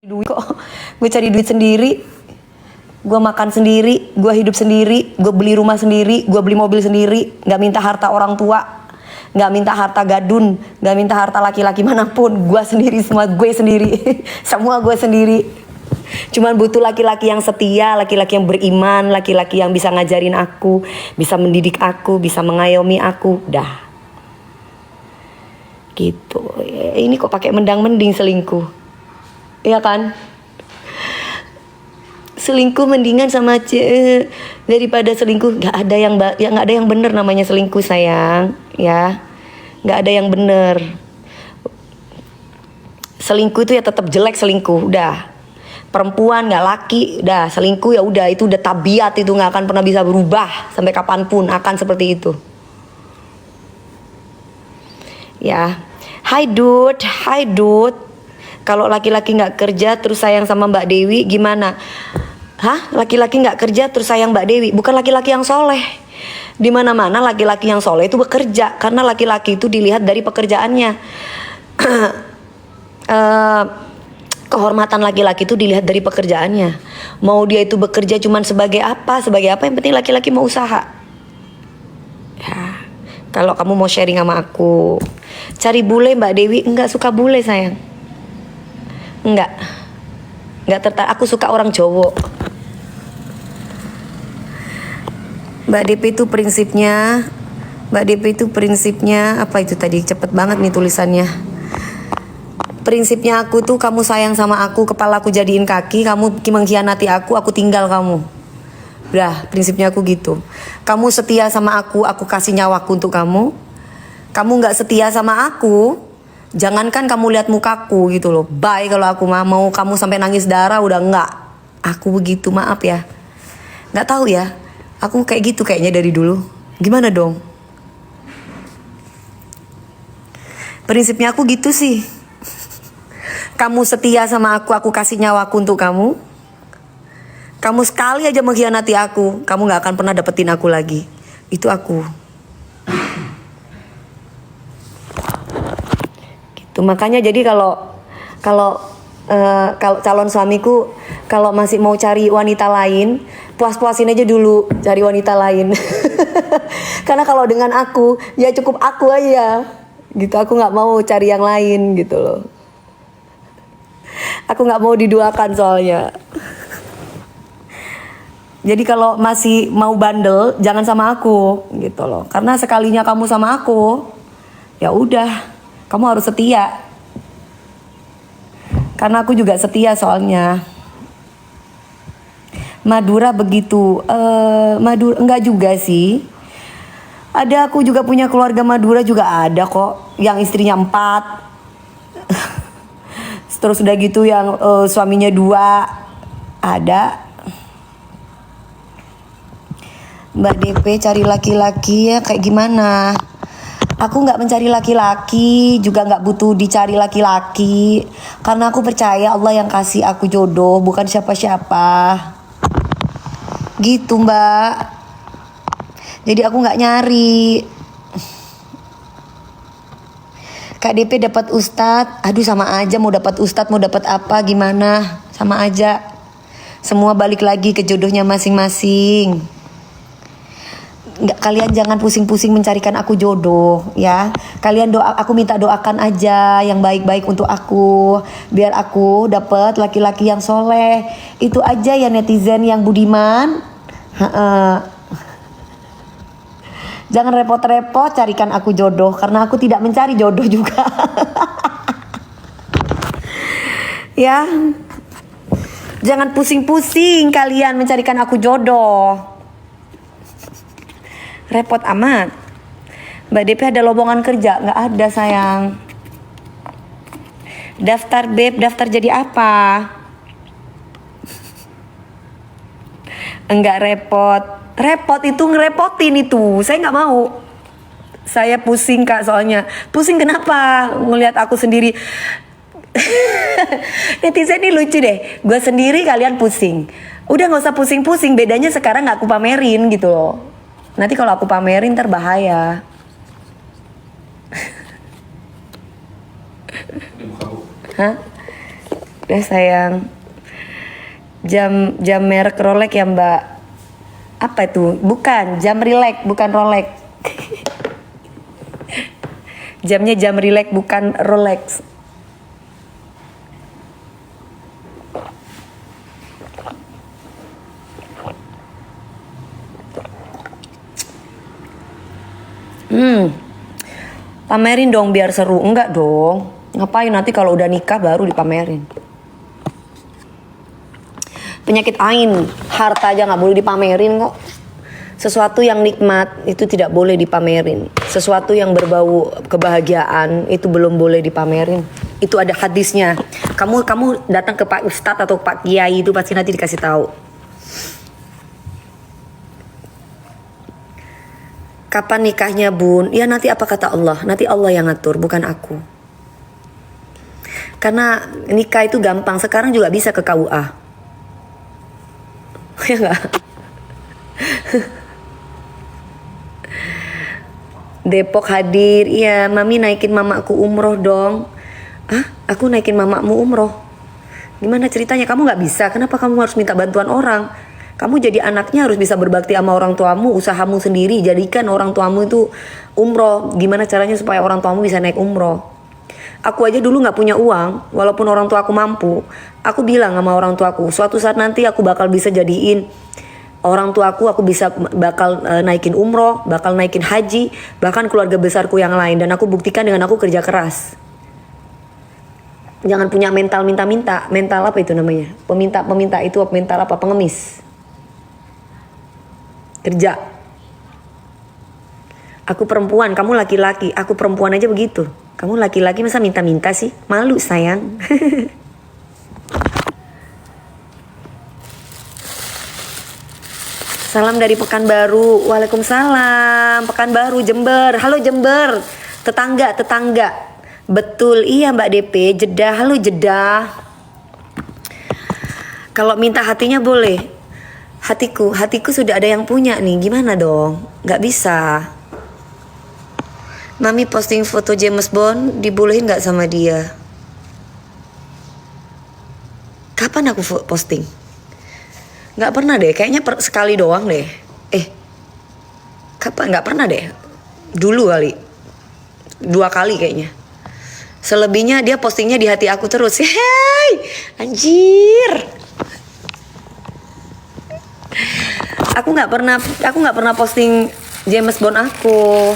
Duit kok. Gue cari duit sendiri, gue makan sendiri, gue hidup sendiri, gue beli rumah sendiri, gue beli mobil sendiri, nggak minta harta orang tua, nggak minta harta gadun, nggak minta harta laki-laki manapun. Gue sendiri, semua gue sendiri. Semua gue sendiri. Cuman butuh laki-laki yang setia, laki-laki yang beriman, laki-laki yang bisa ngajarin aku, bisa mendidik aku, bisa mengayomi aku. Dah gitu. Ini kok pakai mendang-mending selingkuh. Iya kan? Selingkuh mendingan sama daripada selingkuh. Nggak ada yang bener namanya selingkuh, sayang. Ya, nggak ada yang bener. Selingkuh itu ya tetap jelek selingkuh. Udah. Perempuan nggak laki, udah selingkuh ya udah, itu udah tabiat, itu nggak akan pernah bisa berubah sampai kapanpun akan seperti itu. Ya, hai dude. Kalau laki-laki nggak kerja terus sayang sama Mbak Dewi gimana? Hah? Laki-laki nggak kerja terus sayang Mbak Dewi? Bukan laki-laki yang soleh. Di mana-mana laki-laki yang soleh itu bekerja, karena laki-laki itu dilihat dari pekerjaannya. Kehormatan laki-laki itu dilihat dari pekerjaannya. Mau dia itu bekerja cuman sebagai apa? Sebagai apa? Yang penting laki-laki mau usaha. Ya. Kalau kamu mau sharing sama aku, cari bule Mbak Dewi, enggak suka bule sayang. Enggak tertarik. Aku suka orang Jawa. Mbak DP itu prinsipnya apa itu tadi? Cepet banget nih tulisannya. Prinsipnya aku tuh, kamu sayang sama aku, kepala aku jadiin kaki, kamu mengkhianati aku tinggal kamu. Udah, prinsipnya aku gitu. Kamu setia sama aku kasih nyawaku untuk kamu. Kamu nggak setia sama aku, jangankan kamu lihat mukaku gitu loh. Bye kalau aku mau kamu sampai nangis darah udah enggak. Aku begitu, maaf ya. Nggak tahu ya. Aku kayak gitu kayaknya dari dulu. Gimana dong? Prinsipnya aku gitu sih. Kamu setia sama aku kasih nyawaku untuk kamu. Kamu sekali aja mengkhianati aku, kamu nggak akan pernah dapetin aku lagi. Itu aku. Tuh, makanya jadi kalau calon suamiku kalau masih mau cari wanita lain, puas-puasin aja dulu cari wanita lain. Karena kalau dengan aku ya cukup aku aja gitu, aku nggak mau cari yang lain gitu loh. Aku nggak mau diduakan soalnya. Jadi kalau masih mau bandel jangan sama aku gitu loh, karena sekalinya kamu sama aku ya udah, kamu harus setia. Karena aku juga setia soalnya. Madura begitu. Madura enggak juga sih. Ada, aku juga punya keluarga Madura juga ada kok, yang istrinya 4. Terus udah gitu yang suaminya 2 ada. Mbak DP cari laki-laki ya kayak gimana? Aku nggak mencari laki-laki, juga nggak butuh dicari laki-laki, karena aku percaya Allah yang kasih aku jodoh, bukan siapa-siapa. Gitu Mbak. Jadi aku nggak nyari. KDP dapat ustadz, aduh sama aja, mau dapat ustadz mau dapat apa gimana, sama aja. Semua balik lagi ke jodohnya masing-masing. Nggak, kalian jangan pusing-pusing mencarikan aku jodoh ya. Kalian aku minta doakan aja yang baik-baik untuk aku, biar aku dapat laki-laki yang soleh. Itu aja ya netizen yang budiman. Jangan repot-repot carikan aku jodoh, karena aku tidak mencari jodoh juga. Ya, jangan pusing-pusing kalian mencarikan aku jodoh. Repot amat. Mbak DP ada lowongan kerja? Nggak ada sayang. Daftar beb, daftar jadi apa? Enggak repot. Repot itu ngerepotin itu. Saya nggak mau. Saya pusing kak soalnya. Pusing kenapa? Ngelihat aku sendiri. Netizen ini lucu deh. Gue sendiri kalian pusing. Udah nggak usah pusing-pusing. Bedanya sekarang nggak aku pamerin gitu loh. Nanti kalau aku pamerin terbahaya. Hah? Udah sayang. Jam merek Rolex ya Mbak. Apa itu? Bukan, jam Relax, bukan Rolex. Jamnya jam Relax, bukan Rolex. Pamerin dong biar seru. Enggak dong. Ngapain nanti kalau udah nikah baru dipamerin. Penyakit ain, harta aja nggak boleh dipamerin kok. Sesuatu yang nikmat itu tidak boleh dipamerin. Sesuatu yang berbau kebahagiaan itu belum boleh dipamerin. Itu ada hadisnya. Kamu datang ke Pak Ustadz atau Pak Kiai itu pasti nanti dikasih tahu. Kapan nikahnya Bun? Ya nanti apa kata Allah? Nanti Allah yang ngatur, bukan aku. Karena nikah itu gampang. Sekarang juga bisa ke KUA. Ya enggak? Depok hadir. Iya, Mami naikin mamaku umroh dong. Ah, aku naikin mamamu umroh. Gimana ceritanya? Kamu nggak bisa. Kenapa kamu harus minta bantuan orang? Kamu jadi anaknya harus bisa berbakti sama orang tuamu, usahamu sendiri. Jadikan orang tuamu itu umroh. Gimana caranya supaya orang tuamu bisa naik umroh? Aku aja dulu nggak punya uang, walaupun orang tua aku mampu. Aku bilang sama orang tuaku, suatu saat nanti aku bakal bisa jadiin orang tuaku, aku bakal naikin umroh, bakal naikin haji, bahkan keluarga besarku yang lain. Dan aku buktikan dengan aku kerja keras. Jangan punya mental minta-minta. Mental apa itu namanya? Peminta itu mental apa? Pengemis. Kerja. Aku perempuan, kamu laki-laki. Aku perempuan aja begitu. Kamu laki-laki masa minta-minta sih? Malu sayang. Salam dari Pekanbaru. Waalaikumsalam. Pekanbaru, Jember. Halo Jember. Tetangga. Betul, iya Mbak DP. Jeddah, halo Jeddah. Kalau minta hatinya boleh. Hatiku sudah ada yang punya nih. Gimana dong? Gak bisa. Mami posting foto James Bond, dibolehin gak sama dia? Kapan aku posting? Gak pernah deh, kayaknya sekali doang deh. Kapan? Gak pernah deh. Dulu kali. 2 kali kayaknya. Selebihnya dia postingnya di hati aku terus. Hei, anjir. Aku nggak pernah posting James Bond aku.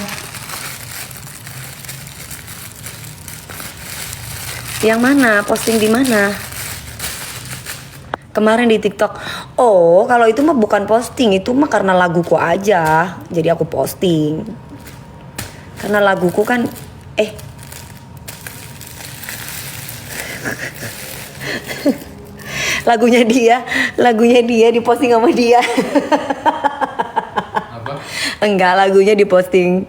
Yang mana? Posting di mana? Kemarin di TikTok. Oh, kalau itu mah bukan posting, itu mah karena laguku aja. Jadi aku posting. Karena laguku kan lagunya dia diposting sama dia. Apa? Enggak, lagunya diposting.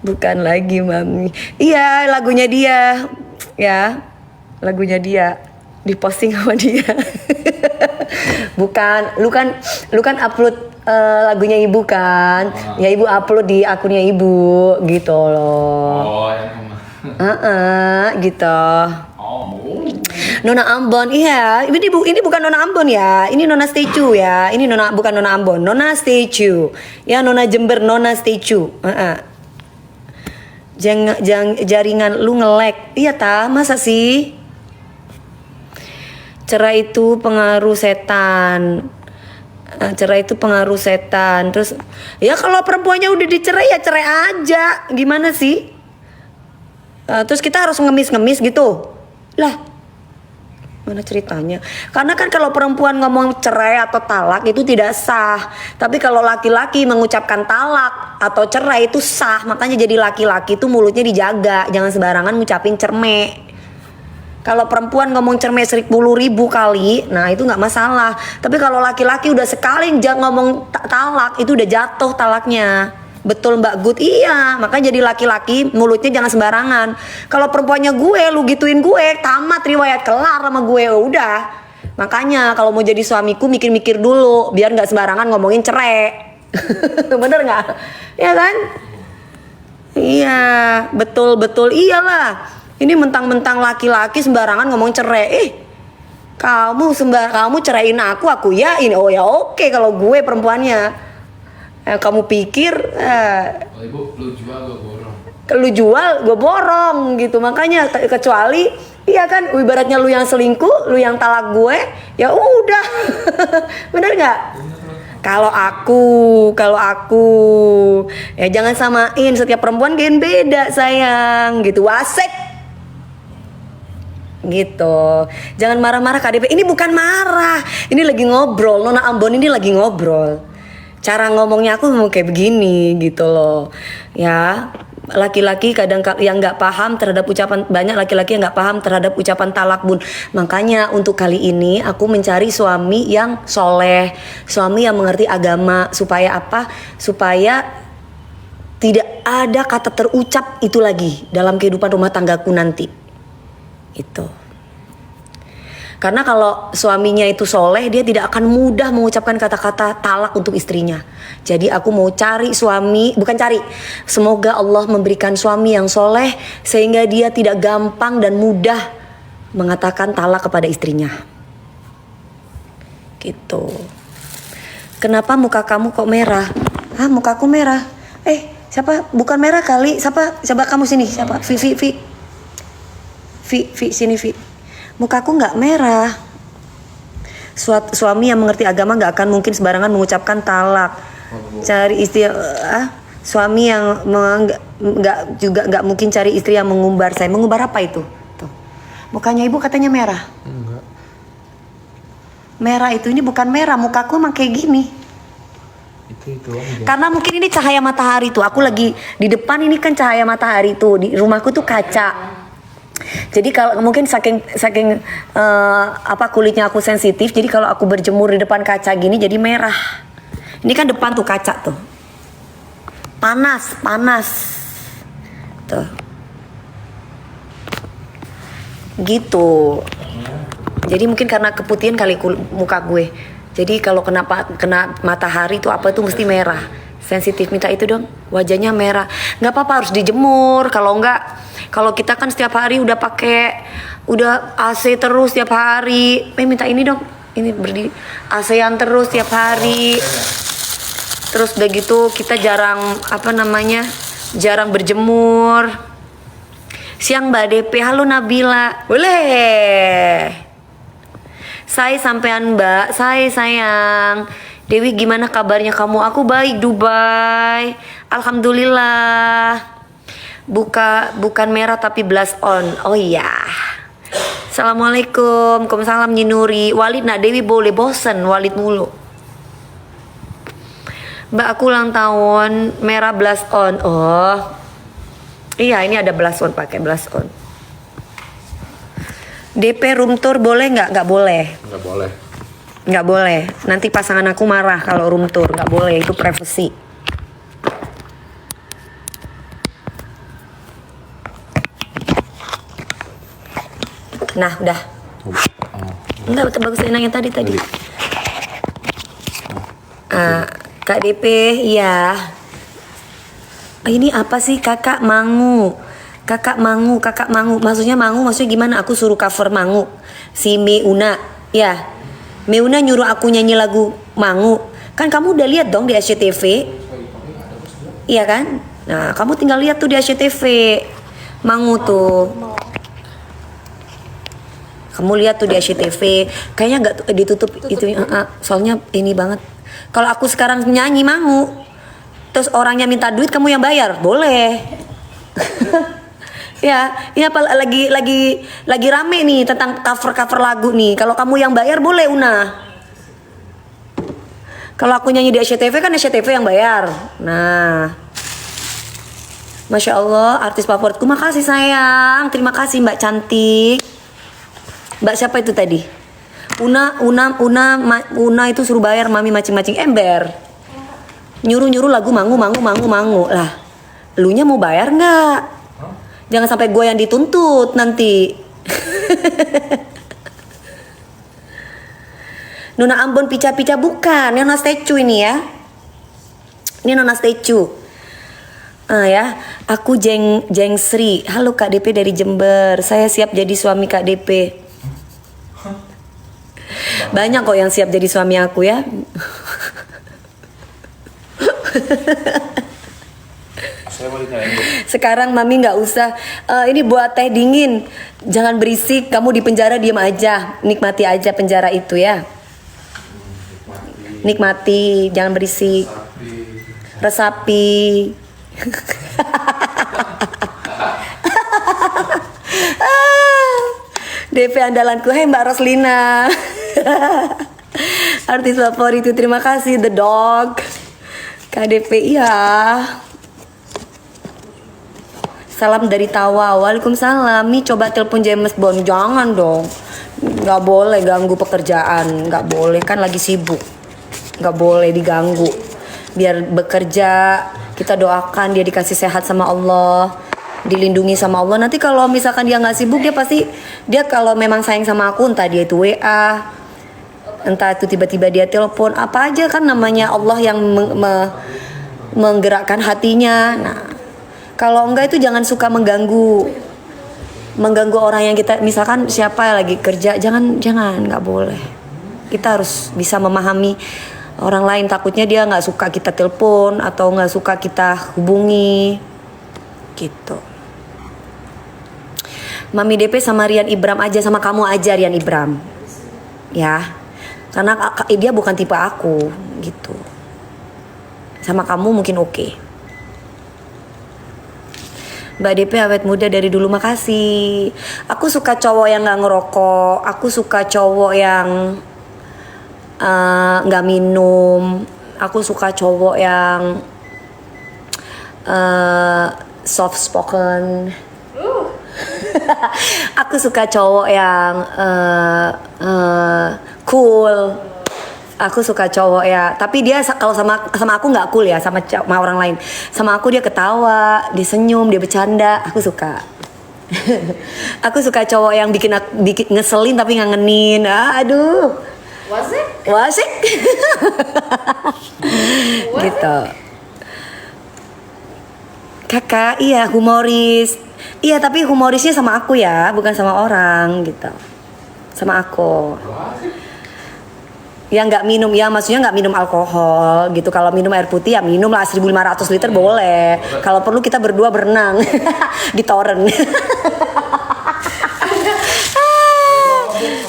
Bukan lagi Mami. Iya, lagunya dia. Ya, lagunya dia diposting sama dia. Bukan, lu kan upload lagunya ibu kan. Ya ibu upload di akunnya ibu gitu loh. Oh, yang gitu. Oh. Nona Ambon, iya. Ini bukan Nona Ambon ya. Ini Nona Statue ya. Ini bukan Nona Ambon, Nona Statue. Ya Nona Jember, Nona Statue. Jaringan lu nge-lag. Iya ta, masa sih? Cerai itu pengaruh setan. Terus ya kalau perempuannya udah dicerai ya cerai aja. Gimana sih? Terus kita harus ngemis-ngemis gitu. Lah, mana ceritanya? Karena kan kalau perempuan ngomong cerai atau talak itu tidak sah. Tapi kalau laki-laki mengucapkan talak atau cerai itu sah. Makanya jadi laki-laki itu mulutnya dijaga. Jangan sembarangan ngucapin cerme. Kalau perempuan ngomong cerme 10.000 kali, nah itu nggak masalah. Tapi kalau laki-laki udah sekali ngomong talak, itu udah jatuh talaknya. Betul Mbak Gut, iya. Makanya jadi laki-laki mulutnya jangan sembarangan. Kalau perempuannya gue, lu gituin gue, tamat riwayat, kelar sama gue, udah. Makanya kalau mau jadi suamiku mikir-mikir dulu, biar nggak sembarangan ngomongin cerai. Bener nggak? Ya kan? Iya, betul iyalah. Ini mentang-mentang laki-laki sembarangan ngomong cerai. Kamu ceraiin aku ya ini. Oh ya oke kalau gue perempuannya. Kamu pikir Kalau ibu lu jual gue borong. lu jual gue borong gitu. Makanya kecuali iya kan ibaratnya lu yang selingkuh, lu yang talak gue, ya udah. Bener nggak? Kalau aku ya jangan samain, setiap perempuan gen beda sayang gitu. Wasek gitu. Jangan marah-marah KDP. Ini bukan marah, ini lagi ngobrol. Nona Ambon ini lagi ngobrol. Cara ngomongnya aku mau kayak begini gitu loh. Ya, laki-laki kadang yang nggak paham terhadap ucapan, banyak laki-laki yang nggak paham terhadap ucapan talak bun. Makanya untuk kali ini aku mencari suami yang soleh, suami yang mengerti agama. Supaya apa? Supaya tidak ada kata terucap itu lagi dalam kehidupan rumah tanggaku nanti. Itu. Karena kalau suaminya itu soleh, dia tidak akan mudah mengucapkan kata-kata talak untuk istrinya. Jadi aku mau cari suami, bukan cari. Semoga Allah memberikan suami yang soleh sehingga dia tidak gampang dan mudah mengatakan talak kepada istrinya. Gitu. Kenapa muka kamu kok merah? Hah, mukaku merah? Siapa? Bukan merah kali. Siapa? Coba kamu sini. Siapa? Vi sini Vi. Mukaku nggak merah. Suami yang mengerti agama nggak akan mungkin sembarangan mengucapkan talak. Cari istri suami yang nggak mungkin cari istri yang mengumbar saya. Mengumbar apa itu? Tuh. Mukanya ibu katanya merah. Enggak. Merah itu ini bukan merah. Mukaku emang kayak gini. Itu aja. Karena mungkin ini cahaya matahari tuh. Aku lagi di depan ini kan cahaya matahari tuh. Di rumahku tuh kaca. Jadi kalau mungkin saking kulitnya aku sensitif, jadi kalau aku berjemur di depan kaca gini jadi merah. Ini kan depan tuh kaca tuh. Panas. Tuh. Gitu. Jadi mungkin karena keputihan kali muka gue. Jadi kalau kena matahari tuh apa tuh mesti merah. Sensitif, minta itu dong. Wajahnya merah. Nggak apa-apa harus dijemur. Kalau enggak, kalau kita kan setiap hari udah AC terus setiap hari. Minta ini dong. Ini berdiri AC-an terus setiap hari. Terus udah gitu kita jarang jarang berjemur. Siang Mbak DP, halo Nabila. Boleh. Saya sampean Mbak, saya sayang. Dewi gimana kabarnya kamu? Aku baik Dubai. Alhamdulillah. Bukan merah tapi blush on. Oh iya. Assalamualaikum. Waalaikumsalam Nyinuri. Walid nak Dewi boleh bosen Walid mulu. Mbak aku ulang tahun merah blush on. Oh. Iya ini ada blush on, pakai blush on. DP room tour boleh nggak? Nggak boleh. Enggak boleh. Nggak boleh, nanti pasangan aku marah kalau room tour. Nggak boleh, itu privacy. Nah udah. Enggak, bagus enaknya tadi. Kak DP, iya. Ini apa sih kakak mangu? Kakak mangu. Maksudnya gimana? Aku suruh cover mangu. Si Meuna, ya. Meuna nyuruh aku nyanyi lagu Mangu. Kan kamu udah lihat dong di SCTV. Iya kan? Nah, kamu tinggal lihat tuh di SCTV. Mangu tuh. Kamu lihat tuh di SCTV. Kayaknya nggak ditutup itu. Soalnya ini banget. Kalau aku sekarang nyanyi Mangu, terus orangnya minta duit, kamu yang bayar, boleh. Ya, ini apa lagi rame nih tentang cover lagu nih. Kalau kamu yang bayar boleh Una. Kalau aku nyanyi di SCTV kan SCTV yang bayar. Nah, Masya Allah artis favoritku. Makasih sayang, terima kasih Mbak cantik. Mbak siapa itu tadi? Una itu suruh bayar mami macing-macing ember. Nyuruh lagu mangu lah. Elunya mau bayar nggak? Jangan sampai gue yang dituntut nanti. Nona Ambon pica-pica bukan, ini Nona statue ini ya. Ini Nona statue. Ya, aku Jeng Sri. Halo Kak DP dari Jember. Saya siap jadi suami Kak DP. Banyak kok yang siap jadi suami aku ya. Saya mau ditanya, Bu. Sekarang mami nggak usah. Ini buat teh dingin. Jangan berisik. Kamu di penjara diam aja. Nikmati aja penjara itu ya. Nikmati. Jangan berisik. Resapi. DP andalanku, hai Mbak Roslina. Artis favorit itu, terima kasih The Dog. KDP iya. Salam dari Tawa. Waalaikumsalam. Nih coba telepon James Bond. Jangan dong. Nggak boleh ganggu pekerjaan. Nggak boleh, kan lagi sibuk. Nggak boleh diganggu. Biar bekerja. Kita doakan dia dikasih sehat sama Allah, dilindungi sama Allah. Nanti kalau misalkan dia nggak sibuk, dia kalau memang sayang sama aku, entah dia itu WA, entah itu tiba-tiba dia telepon, apa aja kan namanya Allah yang menggerakkan hatinya. Nah, kalau enggak itu jangan suka mengganggu orang yang kita, misalkan siapa lagi kerja, jangan nggak boleh. Kita harus bisa memahami orang lain, takutnya dia nggak suka kita telepon atau nggak suka kita hubungi gitu. Mami DP sama Rian Ibram aja, sama kamu aja Rian Ibram ya, karena dia bukan tipe aku gitu. Sama kamu mungkin oke. Mbak DP awet muda dari dulu, makasih. Aku suka cowok yang nggak ngerokok, aku suka cowok yang nggak minum, aku suka cowok yang soft spoken. Aku suka cowok yang cool. Aku suka cowok ya, tapi dia kalau sama aku nggak cool ya, sama orang lain. Sama aku dia ketawa, dia senyum, dia bercanda. Aku suka. Aku suka cowok yang bikin ngeselin tapi ngangenin. Aduh. Wasik. Gitu. Kakak, iya humoris. Iya, tapi humorisnya sama aku ya, bukan sama orang gitu. Sama aku. Ya nggak minum, ya maksudnya nggak minum alkohol gitu. Kalau minum air putih ya minum lah 1.500 liter boleh. Kalau perlu kita berdua berenang di toren.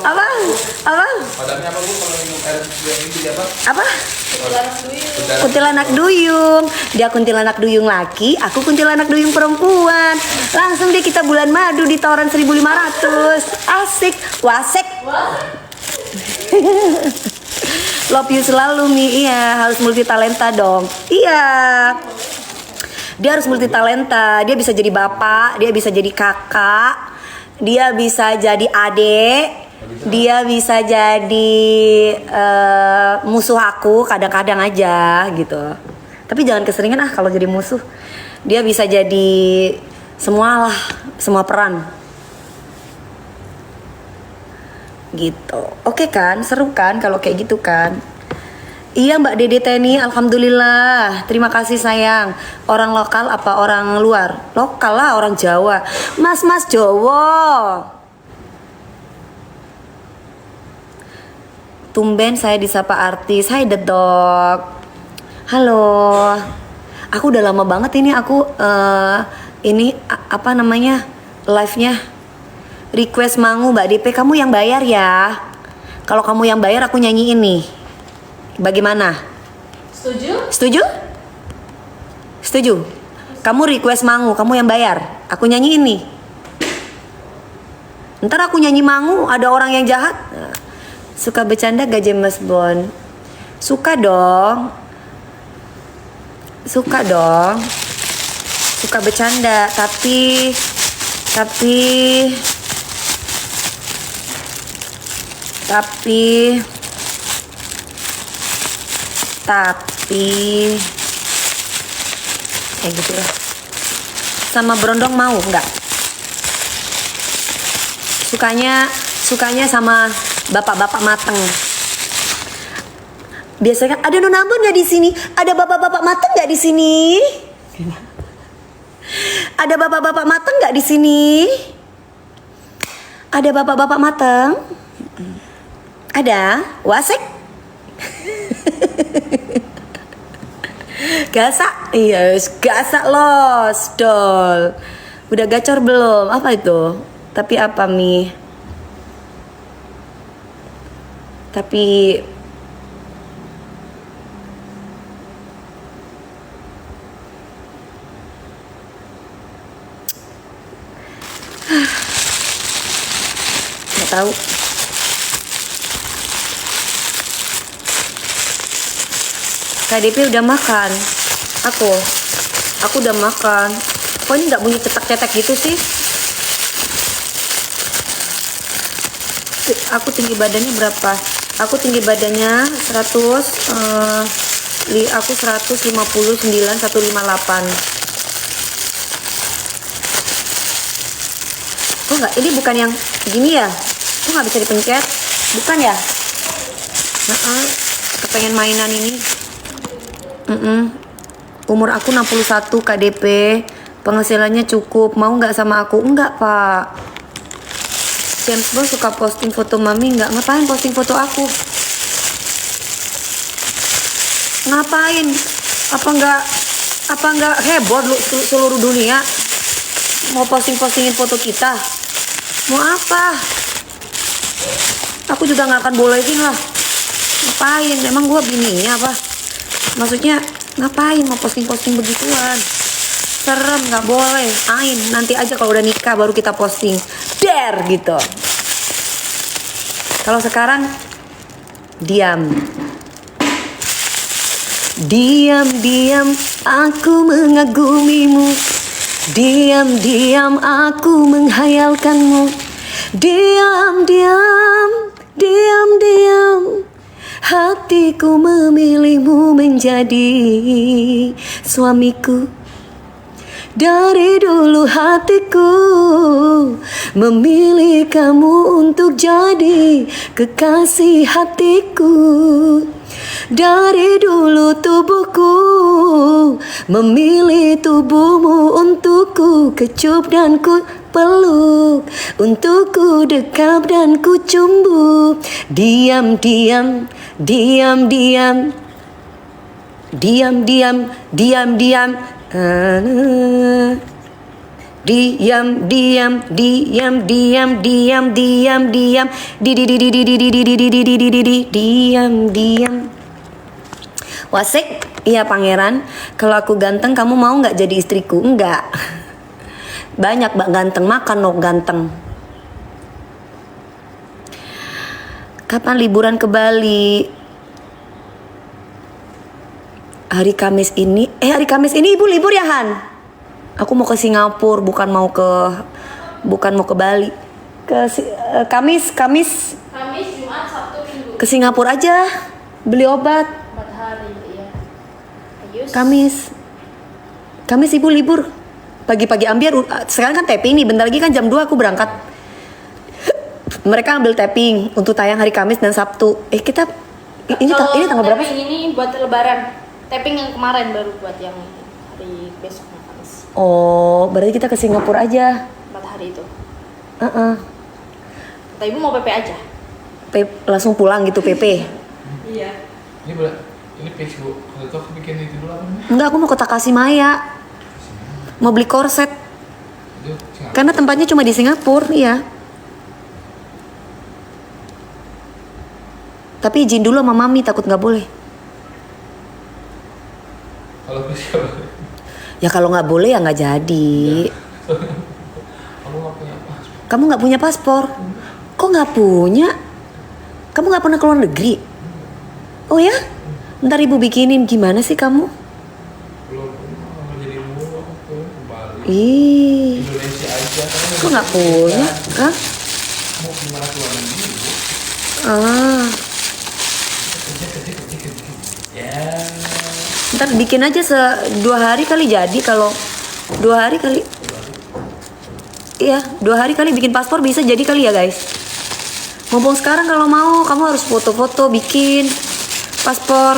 Apa? Padahal apa, Bu, kalau minum air itu apa? Apa? Kuntilanak duyung. Dia kuntilanak duyung laki, aku kuntilanak duyung perempuan. Langsung deh kita bulan madu di toren 1.500. Asik, wasek. Love you selalu Mi. Iya, harus multi talenta dong. Iya, dia harus multi talenta. Dia bisa jadi bapak, dia bisa jadi kakak, dia bisa jadi adik, dia bisa jadi musuh aku kadang-kadang aja gitu. Tapi jangan keseringan kalau jadi musuh. Dia bisa jadi semualah, semua peran. Gitu. Oke kan, seru kan kalau kayak gitu kan. Iya Mbak Dede Teni, alhamdulillah. Terima kasih sayang. Orang lokal apa orang luar? Lokal lah, orang Jawa. Mas Jawa. Tumben saya disapa artis. Hai The Dog. Halo. Aku udah lama banget ini ini apa namanya? Live-nya. Request Mangu Mbak DP, kamu yang bayar ya. Kalau kamu yang bayar aku nyanyi ini. Bagaimana? Setuju? Kamu request Mangu, kamu yang bayar. Aku nyanyi ini. Ntar aku nyanyi Mangu, ada orang yang jahat. Suka bercanda gak James Bond? Suka dong. Suka bercanda, tapi kayak gitu lah. Sama berondong mau nggak? Sukanya sama bapak-bapak mateng. Biasanya ada nona Ambon nggak di sini? Ada bapak-bapak mateng nggak di sini? Ada bapak-bapak mateng nggak di sini? Ada bapak-bapak mateng? Ada? Wasek? Gasak? Iya, gasak los, dol. Udah gacor belum? Apa itu? Tapi apa, Mi? Tapi nggak tahu. KDP udah makan. Aku udah makan. Kok ini nggak bunyi cetak-cetak gitu sih? Aku tinggi badannya berapa? Aku tinggi badannya 159 158. Oh enggak, ini bukan yang gini ya? Kok nggak bisa dipencet? Bukan ya? Kepengen mainan ini. Umur aku 61 KDP. Penghasilannya cukup. Mau nggak sama aku? Enggak, Pak. James Bond suka posting foto mami nggak? Ngapain posting foto aku? Ngapain? Apa nggak heboh lu seluruh dunia mau postingin foto kita? Mau apa? Aku juga nggak akan bolehin lah. Ngapain? Emang gua bininya apa? Maksudnya ngapain mau posting begituan? Serem, nggak boleh. Ain, nanti aja kalau udah nikah baru kita posting. Dare gitu. Kalau sekarang diam. Diam aku mengagumimu. Diam aku menghayalkanmu. Diam hatiku memilihmu menjadi suamiku. Dari dulu hatiku memilih kamu untuk jadi kekasih hatiku. Dari dulu tubuhku memilih tubuhmu untuk ku kecup dan ku peluk, untuk ku dekap dan ku cumbu. Diam. Diam. Diam. Wasik, iya pangeran. Kalau aku ganteng, kamu mau nggak jadi istriku? Enggak. Banyak bak ganteng, makan no ganteng. Kapan liburan ke Bali? Hari Kamis ini ibu libur ya Han? Aku mau ke Singapura, bukan mau ke Bali. Kamis Jumat Sabtu Minggu ke Singapura aja beli obat. 4 hari ya. Kamis ibu libur. Pagi-pagi ambil. Sekarang kan tapping nih, bentar lagi kan jam 2 aku berangkat. Mereka ambil tapping untuk tayang hari Kamis dan Sabtu. Kita ini tanggal berapa? Tapping ini buat Lebaran. Tapping yang kemarin baru buat yang hari besok Kamis. Oh, berarti kita ke Singapura aja. 4 hari itu. Kata ibu mau PP aja? Langsung pulang gitu PP? Iya. Ini page bu. Kalau aku bikin itu dulu apa namanya? Enggak, aku mau ke Takashimaya. Mau beli korset. Itu Karena tempatnya cuma di Singapura, iya. Tapi izin dulu sama mami, takut nggak boleh. kalau siapa? Ya kalau nggak boleh ya nggak jadi. Kamu nggak punya paspor? Kamu nggak punya paspor? Kok nggak punya? Kamu nggak pernah keluar negeri? Oh ya? Ntar ibu bikinin. Gimana sih kamu? Belum pernah jadi mulu aku ke Bali. Ih, Indonesia aja. kok nggak punya? Hah? Mau gimana keluar negeri bu? Ah, Ya. ntar bikin aja 2 hari kali jadi. Kalau 2 hari kali. Iya, 2 hari kali bikin paspor bisa jadi kali ya guys. Mumpung sekarang kalau mau kamu harus foto-foto bikin paspor.